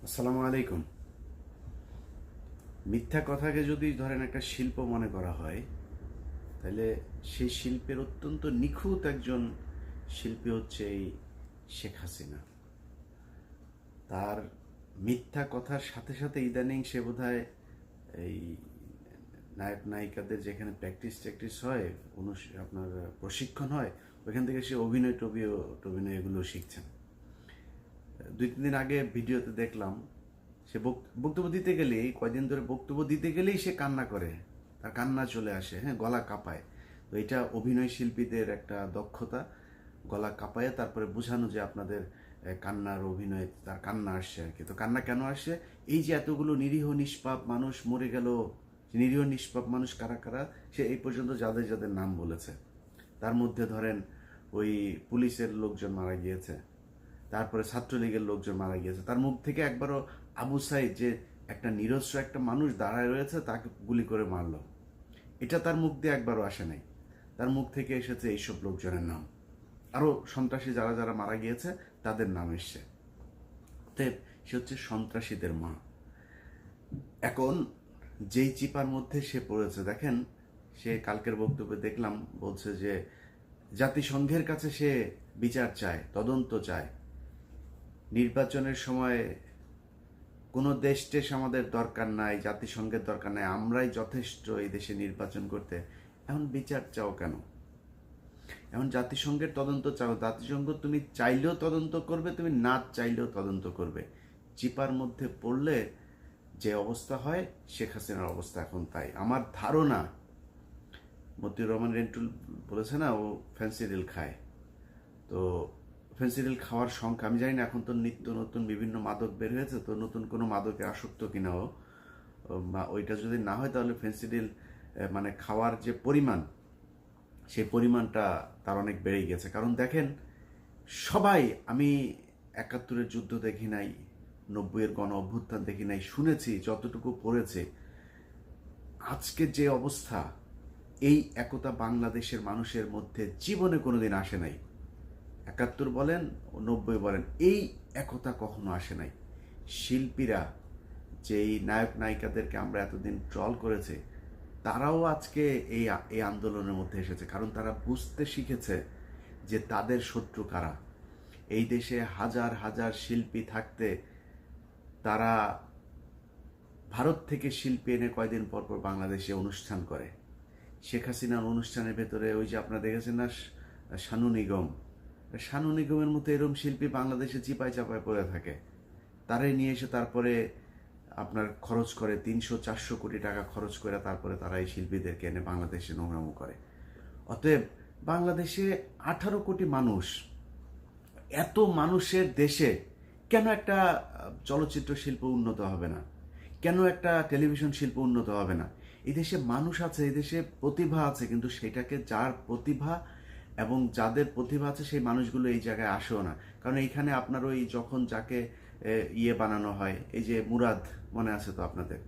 আসসালামু আলাইকুম। মিথ্যা কথাকে যদি ধরেন একটা শিল্প মনে করা হয়, তাহলে সেই শিল্পের অত্যন্ত নিখুঁত একজন শিল্পী হচ্ছে এই শেখ হাসিনা। তার মিথ্যা কথার সাথে সাথে ইদানিং সে বোধহয় এই নায়ক নায়িকাদের যেখানে প্র্যাকটিস ট্যাকটিস হয়, আপনার প্রশিক্ষণ হয়, ওইখান থেকে সে টভিনয় এগুলো শিখছেন। 2-3 দিন আগে ভিডিওতে দেখলাম সে বক্তব্য দিতে গেলেই, কয়দিন ধরে বক্তব্য দিতে গেলেই সে কান্না করে, তার কান্না চলে আসে, হ্যাঁ, গলা কাঁপায়। তো এটা অভিনয় শিল্পীদের একটা দক্ষতা, গলা কাঁপায় তারপরে বোঝানো যে আপনাদের কান্নার অভিনয়, তার কান্না আসছে আর কি। তো কান্না কেন আসছে? এই যে এতগুলো নিরীহ নিষ্পাপ মানুষ মরে গেল, নিরীহ নিষ্পাপ মানুষ কারা কারা, সে এই পর্যন্ত যাদের যাদের নাম বলেছে, তার মধ্যে ধরেন ওই পুলিশের লোকজন মারা গিয়েছে, তারপরে ছাত্রলীগের লোকজন মারা গিয়েছে। তার মুখ থেকে একবারও আবু সাইদ, যে একটা নিরস্ত্র একটা মানুষ দাঁড়ায় রয়েছে, তাকে গুলি করে মারলো, এটা তার মুখ দিয়ে একবারও আসে নাই। তার মুখ থেকে এসেছে এইসব লোকজনের নাম, আরও সন্ত্রাসী যারা যারা মারা গিয়েছে তাদের নাম এসছে। অতএব সে হচ্ছে সন্ত্রাসীদের মা। এখন যেই চিপার মধ্যে সে পড়েছে দেখেন, সে কালকের বক্তব্যে দেখলাম বলছে যে জাতিসংঘের কাছে সে বিচার চায়, তদন্ত চায়। নির্বাচনের সময় কোনো দেশ টেশ আমাদের দরকার নাই, জাতিসংঘের দরকার নাই, আমরাই যথেষ্ট এই দেশে নির্বাচন করতে। এখন বিচার চাও কেন? এখন জাতিসংঘের তদন্ত চাও, জাতিসংঘ তুমি চাইলেও তদন্ত করবে, তুমি না চাইলেও তদন্ত করবে। চিপার মধ্যে পড়লে যে অবস্থা হয়, শেখ হাসিনার অবস্থা এখন তাই। আমার ধারণা, মতিউর রহমান রেন্টুল বলেছে না ও ফেন্সিডিল খায়, তো ফেন্সিডিল খাওয়ার সংখ্যা আমি জানি না, এখন তো নিত্য নতুন বিভিন্ন মাদক বের হয়েছে, তো নতুন কোনো মাদকে আসক্ত কিনা ও, ওইটা যদি না হয় তাহলে ফেন্সিডিল মানে খাওয়ার যে পরিমাণ, সেই পরিমাণটা তার অনেক বেড়ে গেছে। কারণ দেখেন, সবাই, আমি 71-এর যুদ্ধ দেখি নাই, 90-এর গণ অভ্যুত্থান দেখি নাই, শুনেছি যতটুকু পড়েছে, আজকে যে অবস্থা, এই একতা বাংলাদেশের মানুষের মধ্যে জীবনে কোনোদিন আসে নাই। 71 বলেন, 90 বলেন, এই একতা কখনো আসে নাই। শিল্পীরা, যেই নায়ক নায়িকাদেরকে আমরা এতদিন ট্রল করেছে, তারাও আজকে এই আন্দোলনের মধ্যে এসেছে, কারণ তারা বুঝতে শিখেছে যে তাদের শত্রু কারা। এই দেশে হাজার হাজার শিল্পী থাকতে তারা ভারত থেকে শিল্পী এনে কয়দিন পর পর বাংলাদেশে অনুষ্ঠান করে। শেখ হাসিনার অনুষ্ঠানের ভেতরে ওই যে আপনারা দেখেছেন না, শানু নিগম, শানু নিগমের মতো এরম শিল্পী বাংলাদেশে চিপায় চাপায় পড়ে থাকে, তারাই নিয়ে এসে তারপরে আপনার খরচ করে 300-400 কোটি টাকা খরচ করে, তারপরে তারা এই শিল্পীদেরকে এনে বাংলাদেশে নোংরামো করে। অতএব বাংলাদেশে 18 কোটি মানুষ, এত মানুষের দেশে কেন একটা চলচ্চিত্র শিল্প উন্নত হবে না? কেন একটা টেলিভিশন শিল্প উন্নত হবে না? এই দেশে মানুষ আছে, এই দেশে প্রতিভা আছে, কিন্তু সেটাকে, যার প্রতিভা এবং যাদের প্রতিভা আছে সেই মানুষগুলো এই জায়গায় আসেও না। কারণ এইখানে আপনার ওই যখন যাকে ইয়ে বানানো হয়, এই যে মুরাদ, মনে আছে তো আপনাদের,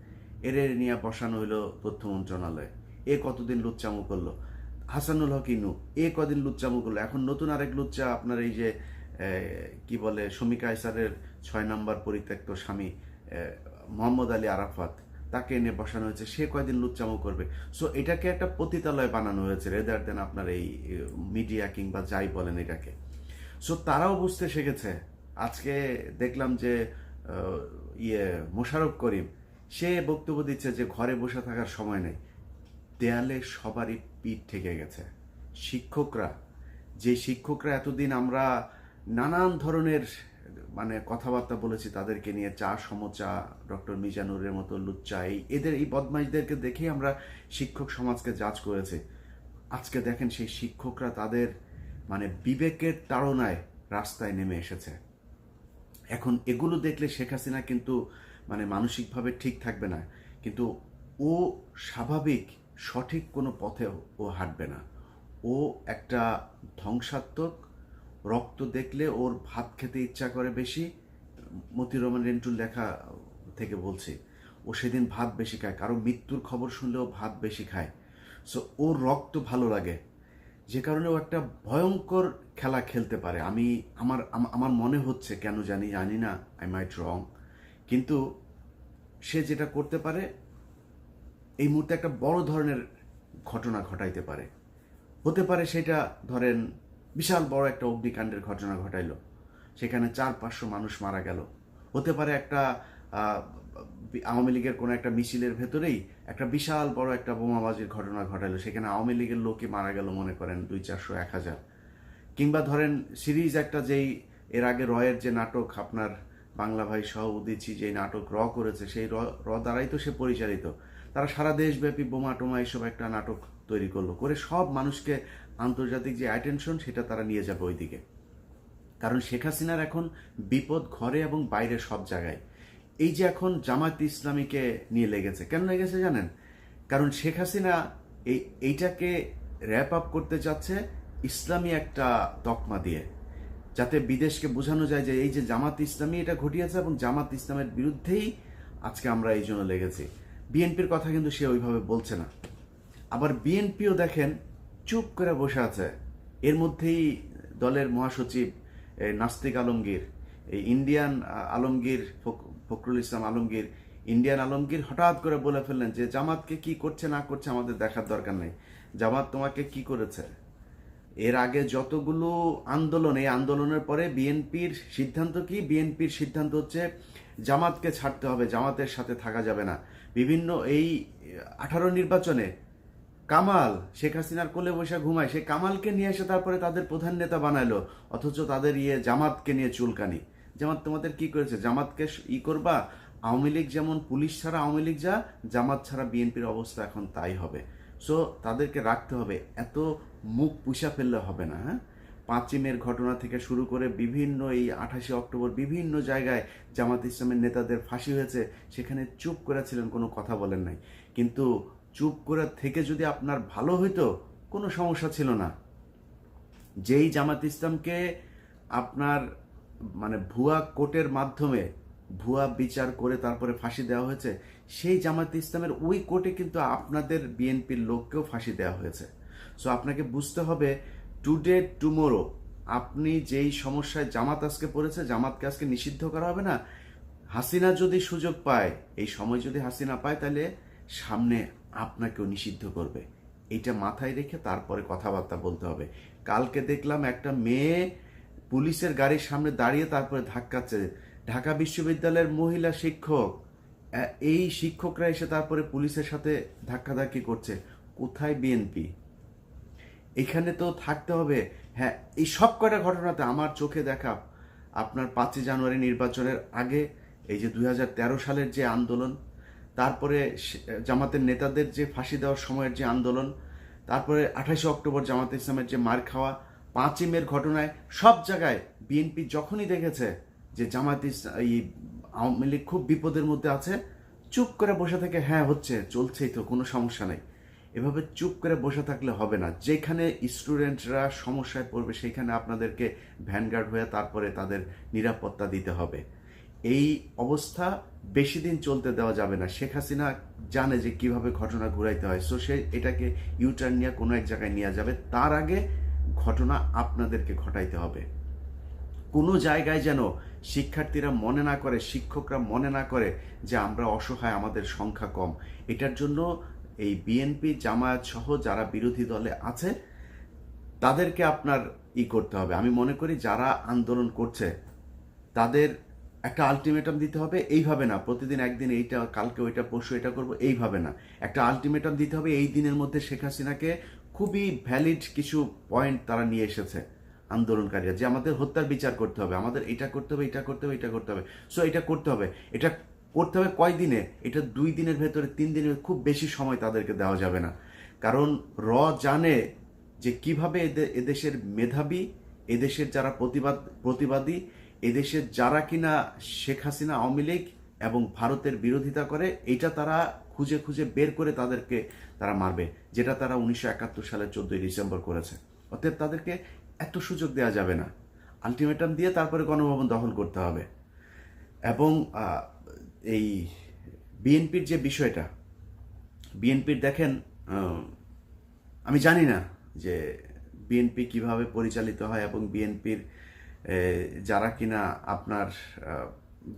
এর নিয়ে বসানো হইলো তথ্য মন্ত্রণালয়ে, এ কতদিন লুচ্চামু করলো। হাসানুল হক ইনু, এ কদিন লুচ্চামু করলো। এখন নতুন আরেক লুচ্চা আপনার এই যে কি বলে, শমিকা আইসারের 6 নম্বর পরিত্যক্ত স্বামী মোহাম্মদ আলী আরাফাত, তাকে এনে বসানো হয়েছে, সে কয়দিন লুচ্চামো করবে। সো এটাকে একটা পতিতালয় বানানো হয়েছে, রেদার দেন আপনার এই মিডিয়া কিংবা যাই বলেন এটাকে। সো তারাও বুঝতে শিখেছে। আজকে দেখলাম যে মোশাররফ করিম, সে বক্তব্য দিচ্ছে যে ঘরে বসে থাকার সময় নেই। দেয়ালে সবারই পিঠ ঠেকে গেছে। শিক্ষকরা, যে শিক্ষকরা এতদিন আমরা নানান ধরনের মানে কথাবার্তা বলেছি তাদেরকে নিয়ে, চা সমচা, ডক্টর মিজানুরের মতো লুচ্চা, এই বদমাইশদেরকে দেখেই আমরা শিক্ষক সমাজকে জাজ করেছি। আজকে দেখেন সেই শিক্ষকরা তাদের মানে বিবেকের তাড়নায় রাস্তায় নেমে এসেছে। এখন এগুলো দেখলে শেখ হাসিনা কিন্তু মানে মানসিকভাবে ঠিক থাকবে না, কিন্তু ও স্বাভাবিক সঠিক কোনো পথে ও হাঁটবে না। ও একটা ধ্বংসাত্মক, রক্ত দেখলে ওর ভাত খেতে ইচ্ছা করে বেশি। মতিউর রহমান রেন্টুর লেখা থেকে বলছি, ও সেদিন ভাত বেশি খায়, কারো মৃত্যুর খবর শুনলেও ভাত বেশি খায়। সো ওর রক্ত ভালো লাগে, যে কারণে ও একটা ভয়ঙ্কর খেলা খেলতে পারে। আমার মনে হচ্ছে, কেন জানি না, আই মাইট রং, কিন্তু সে যেটা করতে পারে, এই মুহূর্তে একটা বড় ধরনের ঘটনা ঘটাইতে পারে। হতে পারে সেটা ধরেন বিশাল বড় একটা অগ্নিকাণ্ডের ঘটনা ঘটাইলো, সেখানে 400-500 মানুষ মারা গেল। হতে পারে একটা আওয়ামী লীগের কোনো একটা মিছিলের ভেতরেই একটা বিশাল বড় একটা বোমাবাজির ঘটনা ঘটাইলো, সেখানে আওয়ামী লীগের লোকই মারা গেল, মনে করেন 200-400-1000। কিংবা ধরেন সিরিজ একটা, যেই এর আগে রয়ের যে নাটক আপনার বাংলা ভাই সহ উদিচি যে নাটক করেছে, সেই দ্বারাই তো সে পরিচালিত। তারা সারা দেশব্যাপী বোমা টোমা এইসব একটা নাটক তৈরি করলো, করে সব মানুষকে আন্তর্জাতিক যে অ্যাটেনশন সেটা তারা নিয়ে যাবে ওইদিকে। কারণ শেখ হাসিনার এখন বিপদ ঘরে এবং বাইরে সব জায়গায়। এই যে এখন জামায়াত ইসলামীকে নিয়ে লেগেছে, কেন লেগেছে জানেন? কারণ শেখ হাসিনা এইটাকে র্যাপ আপ করতে চাচ্ছে ইসলামী একটা তকমা দিয়ে, যাতে বিদেশকে বোঝানো যায় যে এই যে জামাত ইসলামী এটা ঘটিয়েছে এবং জামাত ইসলামের বিরুদ্ধেই আজকে আমরা এই জন্য লেগেছি। বিএনপির কথা কিন্তু সে ওইভাবে বলছে না। আবার বিএনপিও দেখেন চুপ করে বসে আছে। এর মধ্যেই দলের মহাসচিব নাস্তিক আলমগীর, এই ইন্ডিয়ান আলমগীর, ফখরুল ইসলাম আলমগীর, ইন্ডিয়ান আলমগীর হঠাৎ করে বলে ফেললেন যে জামাতকে কি করছে না করছে আমাদের দেখার দরকার নেই, জামাত তোমাকে কি করেছে। এর আগে যতগুলো আন্দোলন, এই আন্দোলনের পরে বিএনপির সিদ্ধান্ত কি? বিএনপির সিদ্ধান্ত হচ্ছে জামাতকে ছাড়তে হবে, জামাতের সাথে থাকা যাবে না। বিভিন্ন এই 18 নির্বাচনে কামাল শেখ হাসিনার কোলে বসে ঘুমায়, সে কামালকে নিয়ে এসে তারপরে তাদের প্রধান নেতা বানাইলো, অথচ তাদের জামাতকে নিয়ে চুলকানি। জামাত তোমাদের কি করেছে? জামাতকে করবা? আওয়ামী লীগ যেমন পুলিশ ছাড়া আওয়ামী লীগ যা, জামাত ছাড়া বিএনপির অবস্থা এখন তাই হবে। সো তাদেরকে রাখতে হবে, এত মুখ পুষা ফেললে হবে না। হ্যাঁ, 5ই মের ঘটনা থেকে শুরু করে বিভিন্ন এই 28শে অক্টোবর বিভিন্ন জায়গায় জামাত ইসলামের নেতাদের ফাঁসি হয়েছে, সেখানে চুপ করেছিলেন, কোনো কথা বলেন নাই। কিন্তু চুপ করে থেকে যদি আপনার ভালো হইতো, কোনো সমস্যা ছিল না। যেই জামাত ইসলামকে আপনার মানে ভুয়া কোর্টের মাধ্যমে ভুয়া বিচার করে তারপরে ফাঁসি দেওয়া হয়েছে, সেই জামাত ইসলামের ওই কোর্টে কিন্তু আপনাদের বিএনপির লোককেও ফাঁসি দেওয়া হয়েছে। সো আপনাকে বুঝতে হবে, টুডে টুমোরো আপনি যেই সমস্যায় জামাত আজকে পড়েছে, জামাতকে আজকে নিষিদ্ধ করা হবে না। হাসিনা যদি সুযোগ পায়, এই সময় যদি হাসিনা পায়, তাহলে সামনে আপনাকেও নিষিদ্ধ করবে। এইটা মাথায় রেখে তারপরে কথাবার্তা বলতে হবে। কালকে দেখলাম একটা মেয়ে পুলিশের গাড়ির সামনে দাঁড়িয়ে তারপরে ধাক্কাচ্ছে, ঢাকা বিশ্ববিদ্যালয়ের মহিলা শিক্ষক। এই শিক্ষকরা এসে তারপরে পুলিশের সাথে ধাক্কাধাক্কি করছে। কোথায় বিএনপি? এখানে তো থাকতে হবে। হ্যাঁ, এই সব কটা ঘটনাতে আমার চোখে দেখা, আপনার 5ই জানুয়ারি নির্বাচনের আগে এই যে 2013 সালের যে আন্দোলন, তারপরে জামাতের নেতাদের যে ফাঁসি দেওয়ার সময়ের যে আন্দোলন, তারপরে 28শে অক্টোবর জামাত ইসলামের যে মার খাওয়া, 5ই মের ঘটনায়, সব জায়গায় বিএনপি যখনই দেখেছে যে জামাত এই আওয়ামী লীগ খুব বিপদের মধ্যে আছে, চুপ করে বসে থেকে হ্যাঁ হচ্ছে, চলছেই তো, কোনো সমস্যা নেই। এভাবে চুপ করে বসে থাকলে হবে না। যেখানে স্টুডেন্টরা সমস্যায় পড়বে সেখানে আপনাদেরকে ভ্যানগার্ড হয়ে তারপরে তাদের নিরাপত্তা দিতে হবে। এই অবস্থা বেশি দিন চলতে দেওয়া যাবে না। শেখ হাসিনা জানে যে কিভাবে ঘটনা ঘুরাইতে হয়, সো সে এটাকে ইউটার্ন নিয়ে কোনো এক জায়গায় নিয়ে যাবে। তার আগে ঘটনা আপনাদেরকে ঘটাইতে হবে। কোনো জায়গায় যেন শিক্ষার্থীরা মনে না করে, শিক্ষকরা মনে না করে যে আমরা অসহায়, আমাদের সংখ্যা কম। এটার জন্য এই বিএনপি, জামায়াত সহ যারা বিরোধী দলে আছে তাদেরকে আপনার করতে হবে। আমি মনে করি যারা আন্দোলন করছে তাদের একটা আলটিমেটাম দিতে হবে। এইভাবে না প্রতিদিন একদিন এইটা, কালকে ওইটা, পরশু এটা করব, এইভাবে না। একটা আলটিমেটাম দিতে হবে। এই দিনের মধ্যে শেখ হাসিনাকে, খুবই ভ্যালিড কিছু পয়েন্ট তারা নিয়ে এসেছে আন্দোলনকারীরা, যে আমাদের হত্যার বিচার করতে হবে, আমাদের এটা করতে হবে, এটা করতে হবে, এটা করতে হবে। সো এটা করতে হবে। এটা করতে হবে কয়দিনে? এটা 2 দিনের ভেতরে, 3 দিনের, খুব বেশি সময় তাদেরকে দেওয়া যাবে না। কারণ জানে যে কিভাবে এদেশের মেধাবী, এদেশের যারা প্রতিবাদী, এদেশের যারা কিনা শেখ হাসিনা, আওয়ামী লীগ এবং ভারতের বিরোধিতা করে, এটা তারা খুঁজে খুঁজে বের করে তাদেরকে তারা মারবে, যেটা তারা 1971 সালের 14ই ডিসেম্বর করেছে। অতএব তাদেরকে এত সুযোগ দেওয়া যাবে না। আলটিমেটাম দিয়ে তারপরে গণভবন দখল করতে হবে। এবং এই বিএনপির যে বিষয়টা, বিএনপির দেখেন, আমি জানি না যে বিএনপি কিভাবে পরিচালিত হয় এবং বিএনপির যারা কিনা আপনার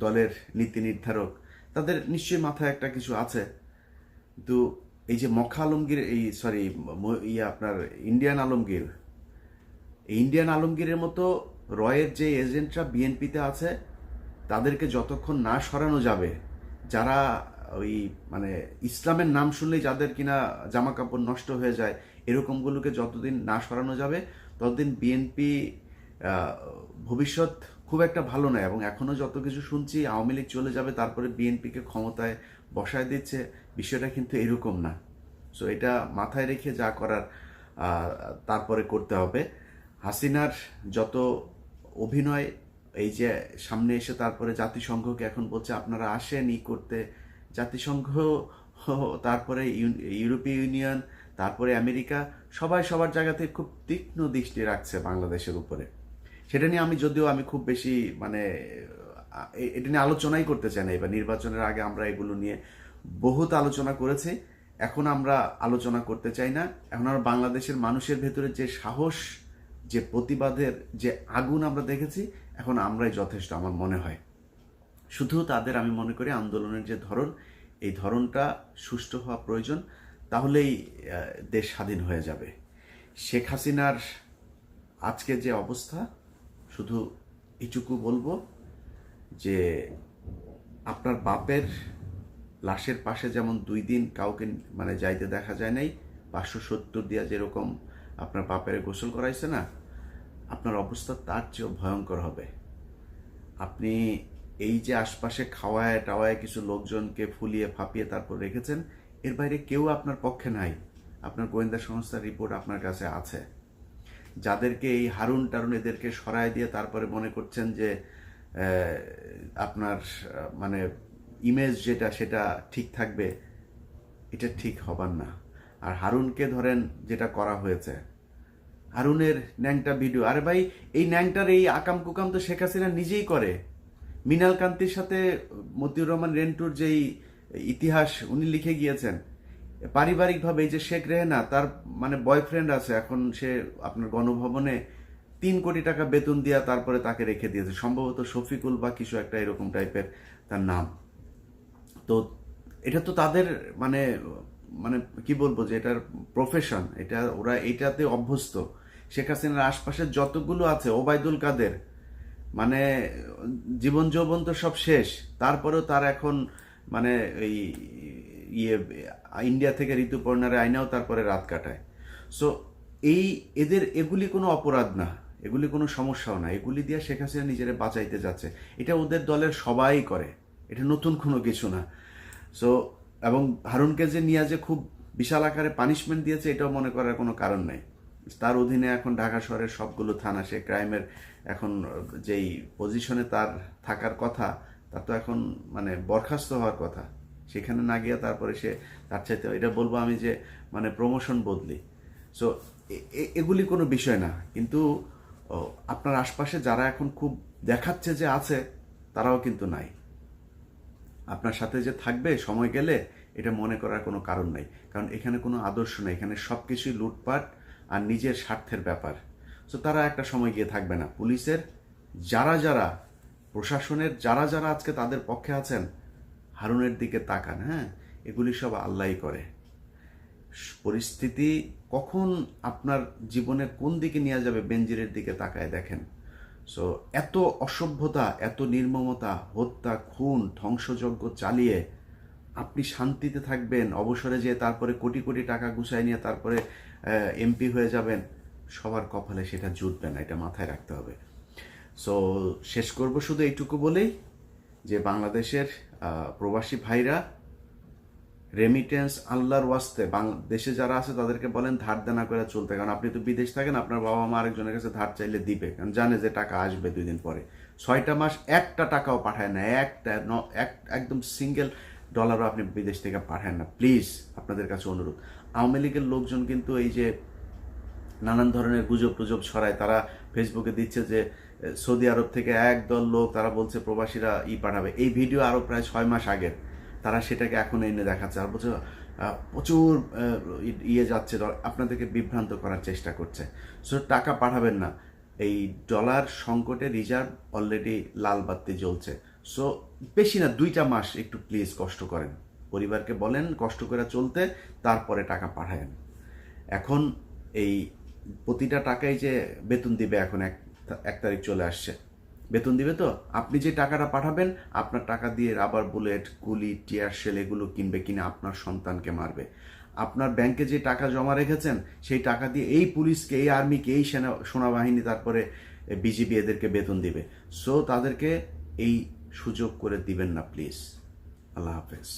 দলের নীতি নির্ধারক, তাদের নিশ্চয়ই মাথায় একটা কিছু আছে। কিন্তু এই যে মক্কা আলমগীর, আপনার ইন্ডিয়ান আলমগীরের মতো রয়ের যে এজেন্টরা বিএনপিতে আছে, তাদেরকে যতক্ষণ না সরানো যাবে, যারা ওই মানে ইসলামের নাম শুনলেই যাদের কিনা জামা কাপড় নষ্ট হয়ে যায়, এরকমগুলোকে যতদিন না সরানো যাবে ততদিন বিএনপি ভবিষ্যৎ খুব একটা ভালো নয়। এবং এখনও যত কিছু শুনছি আওয়ামী লীগ চলে যাবে তারপরে বিএনপিকে ক্ষমতায় বসায় দিচ্ছে, বিষয়টা কিন্তু এরকম না। সো এটা মাথায় রেখে যা করার তারপরে করতে হবে। হাসিনার যত অভিনয়, এই যে সামনে এসে তারপরে জাতিসংঘকে এখন বলছে আপনারা আসেন করতে, জাতিসংঘ, তারপরে ইউরোপীয় ইউনিয়ন, তারপরে আমেরিকা, সবাই সবার জায়গাতে খুব তীক্ষ্ণ দৃষ্টি রাখছে বাংলাদেশের উপরে। সেটা নিয়ে আমি খুব বেশি এটা নিয়ে আলোচনাই করতে চাই না। এবার নির্বাচনের আগে আমরা এগুলো নিয়ে বহুত আলোচনা করেছি, এখন আমরা আলোচনা করতে চাই না। এখন আমরা বাংলাদেশের মানুষের ভেতরে যে সাহস, যে প্রতিবাদের যে আগুন আমরা দেখেছি, এখন আমরাই যথেষ্ট আমার মনে হয়। শুধু তাদের আমি মনে করি আন্দোলনের যে ধরন, এই ধরনটা সুষ্ঠু হওয়া প্রয়োজন, তাহলেই দেশ স্বাধীন হয়ে যাবে। শেখ হাসিনার আজকে যে অবস্থা, শুধু এইটুকু বলবো যে আপনার বাপের লাশের পাশে যেমন 2 দিন কাউকে যাইতে দেখা যায় নাই, 570 দিয়া যেরকম আপনার বাপের গোসল করাইছে না, আপনার অবস্থা তার চেয়েও ভয়ঙ্কর হবে। আপনি এই যে আশপাশে খাওয়ায় টাওয়ায় কিছু লোকজনকে ফুলিয়ে ফাঁপিয়ে তারপর রেখেছেন, এর বাইরে কেউ আপনার পক্ষে নাই। আপনার গোয়েন্দা সংস্থার রিপোর্ট আপনার কাছে আছে। যাদেরকে এই হারুন টারুন এদেরকে সরায় দিয়ে তারপরে মনে করছেন যে আপনার ইমেজ সেটা ঠিক থাকবে, এটা ঠিক হবার না। আর হারুনকে ধরেন যেটা করা হয়েছে, হারুনের ন্যাংটা ভিডিও, আরে ভাই এই ন্যাংটার এই আকাম কুকাম তো শেখ হাসিনা নিজেই করে। মৃণাল কান্তির সাথে মতিউর রহমান রেন্টুর যেই ইতিহাস উনি লিখে গিয়েছেন, পারিবারিকভাবে এই যে শেখ রেহেনা, তার বয়ফ্রেন্ড আছে, এখন সে আপনার গণভবনে 3 কোটি টাকা বেতন দিয়া তারপরে তাকে রেখে দিয়েছে, সম্ভবত শফিকুল বা কিছু একটা এরকম টাইপের তার নাম। তো এটা তো তাদের কি বলবো যে এটার প্রফেশন, এটা ওরা এইটাতে অভ্যস্ত। শেখ হাসিনার আশপাশের যতগুলো আছে, ওবায়দুল কাদের, জীবন যৌবন তো সব শেষ, তারপরেও তার এখন এই ইন্ডিয়া থেকে ঋতুপর্ণারে আইনাও তারপরে রাত কাটায়। সো এগুলি কোনো অপরাধ না, এগুলি কোনো সমস্যাও না, এগুলি দিয়ে শেখ হাসিনা নিজেরা বাঁচাইতে যাচ্ছে। এটা ওদের দলের সবাই করে, এটা নতুন কোনো কিছু না। সো এবং হারুনকে যে নিয়ে যে খুব বিশাল আকারে পানিশমেন্ট দিয়েছে, এটাও মনে করার কোনো কারণ নাই। তার অধীনে এখন ঢাকা শহরের সবগুলো থানা, সে ক্রাইমের এখন যেই পজিশনে তার থাকার কথা, তার তো এখন বরখাস্ত হওয়ার কথা। সেখানে না গিয়ে তারপরে সে তার চাইতে, এটা বলবো আমি যে প্রমোশন বদলি। সো এগুলি কোনো বিষয় না, কিন্তু আপনার আশপাশে যারা এখন খুব দেখাচ্ছে যে আছে, তারাও কিন্তু নাই। আপনার সাথে যে থাকবে সময় গেলে, এটা মনে করার কোনো কারণ নাই। কারণ এখানে কোনো আদর্শ নেই, এখানে সব কিছুই লুটপাট আর নিজের স্বার্থের ব্যাপার। সো তারা একটা সময় গিয়ে থাকবে না। পুলিশের যারা, প্রশাসনের যারা আজকে তাদের পক্ষে আছেন, হারুনের দিকে তাকান। হ্যাঁ, এগুলি সব আল্লাহই করে। পরিস্থিতি কখন আপনার জীবনের কোন দিকে নিয়ে যাবে, বেনজিরের দিকে তাকায় দেখেন। সো এত অসভ্যতা, এত নির্মমতা, হত্যা, খুন, ধ্বংসযজ্ঞ চালিয়ে আপনি শান্তিতে থাকবেন, অবসরে যেয়ে তারপরে কোটি কোটি টাকা গুছাই নিয়ে তারপরে এমপি হয়ে যাবেন, সবার কপালে সেটা জুটবে না, এটা মাথায় রাখতে হবে। সো শেষ করব শুধু এইটুকু বলেই যে বাংলাদেশের প্রবাসী ভাইরা, রেমিটেন্স আল্লাহর ওয়াস্তে দেশে যারা আছে তাদেরকে বলেন ধার দেনা করে চলতে। কারণ আপনি তো বিদেশ থাকেন, আপনার বাবা মা আরেকজনের কাছে ধার চাইলে দিবে, কারণ জানে যে টাকা আসবে 2 দিন পরে। 6টা মাস একটা টাকাও পাঠায় না, একদম সিঙ্গেল ডলারও আপনি বিদেশ থেকে পাঠান না। প্লিজ আপনাদের কাছে অনুরোধ। আওয়ামী লীগের লোকজন কিন্তু এই যে নানান ধরনের গুজব টুজব ছড়ায়, তারা ফেসবুকে দিচ্ছে যে সৌদি আরব থেকে একদল লোক, তারা বলছে প্রবাসীরা পাঠাবে। এই ভিডিও আরও প্রায় 6 মাস আগের, তারা সেটাকে এখন এনে দেখাচ্ছে আর বলছে প্রচুর যাচ্ছে, আপনাদেরকে বিভ্রান্ত করার চেষ্টা করছে। সো টাকা পাঠাবেন না, এই ডলার সংকটে রিজার্ভ অলরেডি লাল বাতি জ্বলছে। সো বেশি না 2টা মাস একটু প্লিজ কষ্ট করেন, পরিবারকে বলেন কষ্ট করে চলতে, তারপরে টাকা পাঠায়েন। এখন এই প্রতিটা টাকাই যে বেতন দিবে, এখন 1 তারিখ চলে আসছে, বেতন দিবে, তো আপনি যে টাকাটা পাঠাবেন আপনার টাকা দিয়ে রাবার বুলেট, গুলি, টিয়ার শেল এগুলো কিনবে, কিনে আপনার সন্তানকে মারবে। আপনার ব্যাংকে যে টাকা জমা রেখেছেন সেই টাকা দিয়ে এই পুলিশকে, এই আর্মিকে, এই সেনাবাহিনী, তারপরে বিজিবি এদেরকে বেতন দিবে। সো তাদেরকে এই সুযোগ করে দিবেন না প্লিজ। আল্লাহ হাফেজ।